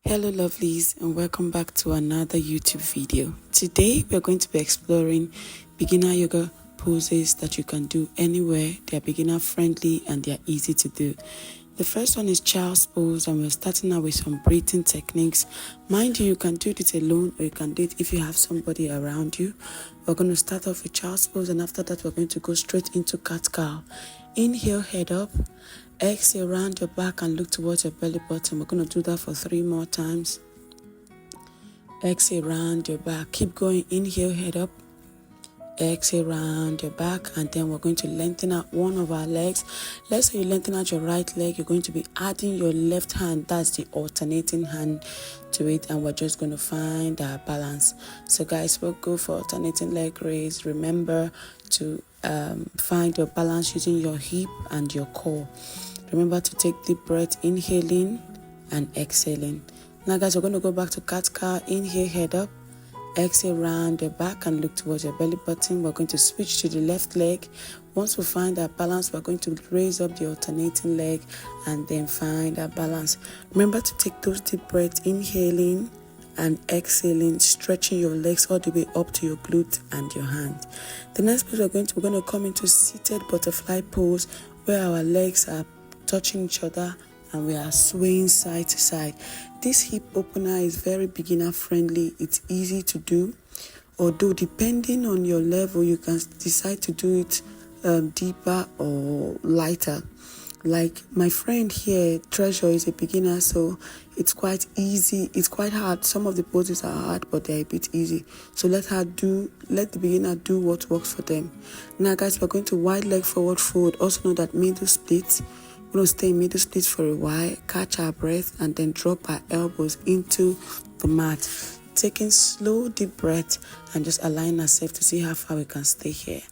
Hello lovelies, and welcome back to another YouTube video. Today we are going to be exploring beginner yoga poses that you can do anywhere. They are beginner friendly and they are easy to do. The first one is child's pose, and we're starting out with some breathing techniques. Mind you can do it alone or you can do it if you have somebody around you. We're going to start off with child's pose, and after that we're going to go straight into cat cow. Inhale, head up. Exhale, round your back and look towards your belly button. We're going to do that for 3 more times. Exhale, round your back. Keep going. Inhale, head up. Exhale, round your back, and then we're going to lengthen out one of our legs. Let's say you lengthen out your right leg, you're going to be adding your left hand, that's the alternating hand, to it, and we're just going to find our balance. So guys, we'll go for alternating leg raise. Remember to find your balance using your hip and your core. Remember to take deep breath, inhaling and exhaling. Now guys, we're going to go back to cat cow. Inhale, head up. Exhale, round your back and look towards your belly button. We're going to switch to the left leg. Once we find our balance, we're going to raise up the alternating leg and then find our balance. Remember to take those deep breaths, inhaling and exhaling, stretching your legs all the way up to your glute and your hand. The next pose we're going to come into seated butterfly pose, where our legs are touching each other and we are swaying side to side. This hip opener is very beginner friendly. It's easy to do, although depending on your level you can decide to do it deeper or lighter. Like my friend here, Treasure, is a beginner, so it's quite easy. It's quite hard. Some of the poses are hard, but they're a bit easy. So let the beginner do what works for them. Now guys, we're going to wide leg forward fold, also know that middle split. We're going to stay in middle split for a while, catch our breath, and then drop our elbows into the mat. Taking slow deep breath and just align ourselves to see how far we can stay here.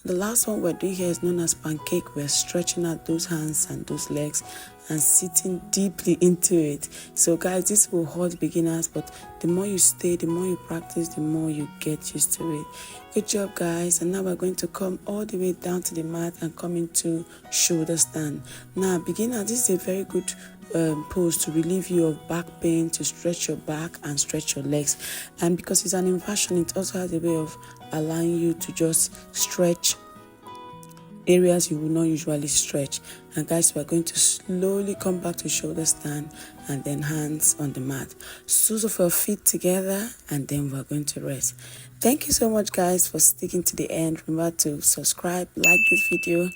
The last one we're doing here is known as pancake. We're stretching out those hands and those legs and sitting deeply into it. So guys, this will hold beginners, but the more you stay, the more you practice, the more you get used to it. Good job guys. And now we're going to come all the way down to the mat and come into shoulder stand. Now beginner, this is a very good pose to relieve you of back pain, to stretch your back and stretch your legs. And because it's an inversion, it also has a way of allowing you to just stretch areas you will not usually stretch. And guys, we're going to slowly come back to shoulder stand and then hands on the mat. Soles of your feet together, and then we're going to rest. Thank you so much guys for sticking to the end. Remember to subscribe, like this video,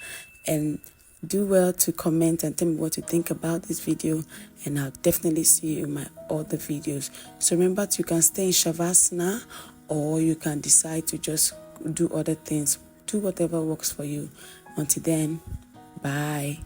and do well to comment and tell me what you think about this video, and I'll definitely see you in my other videos. So remember, you can stay in Savasana, or you can decide to just do other things. Do whatever works for you. Until then, bye.